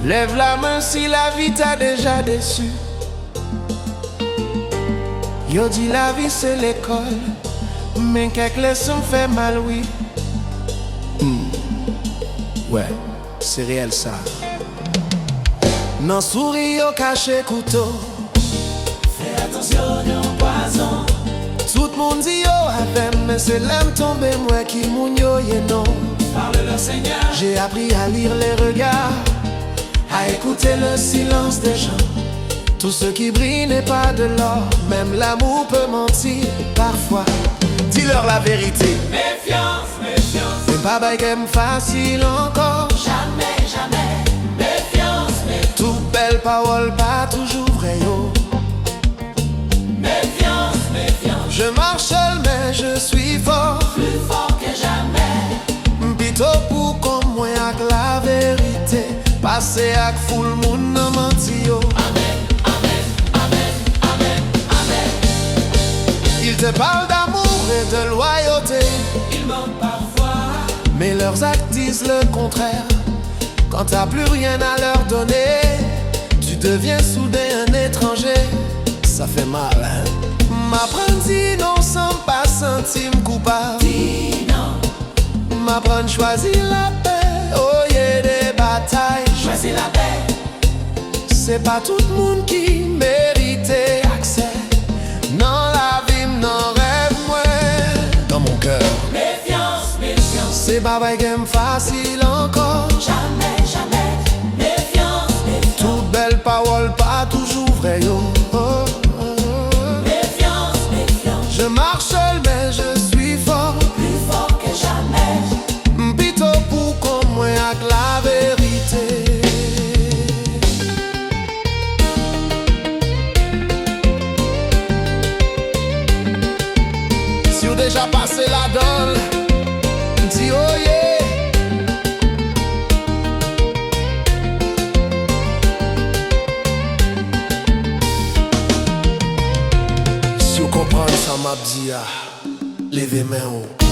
Lève la main si la vie t'a déjà déçu. Yo dit la vie c'est l'école, mais quelques leçons fait mal, oui. Ouais, c'est réel ça. Nan souris yo caché couteau. Fais attention, yon poison. Tout monde dit yo avec, mais c'est l'aime tomber moi qui moun yo yé non. Parle leur Seigneur. J'ai appris à lire les regards, à écouter le silence des gens. Tout ce qui brille n'est pas de l'or, même l'amour peut mentir parfois. Dis-leur la vérité. Méfiance, méfiance. C'est pas baguette facile encore. Jamais, jamais. Méfiance, méfiance. Tout belle parole, pas toujours vrai yo. Méfiance, méfiance. Je marche seul mais je suis fort. Plus fort que jamais. Plutôt pour qu'on moi avec la vérité. Passer avec full moun nan menti yo. Amen, amen, amen, amen, amen. Ils te parlent d'amour et de loyauté, Ils mentent parfois. mais leurs actes disent le contraire. Quand t'as plus rien à leur donner, tu deviens soudain un étranger. Ça fait mal, hein? M'apprendre dit non sans pas sentir coupable. Dis non. M'apprendre choisir la paix, oh y'a des batailles. Choisis la paix. C'est pas tout le monde qui mérite accès. Non la vie, non rêve moi. Dans mon cœur, Méfiance, méfiance. c'est pas baguette facile encore. Jamais, jamais. Méfiance, méfiance. Toute belle parole, pas toujours vrai yo. Oh, oh, oh. Méfiance, méfiance. Je marche seul mais je suis fort. Plus fort que jamais. Plutôt pour qu'on moi avec la vérité. Si vous déjà passé la donne, dis oh yeah. Si vous comprenez ça m'a dit, levez main haut.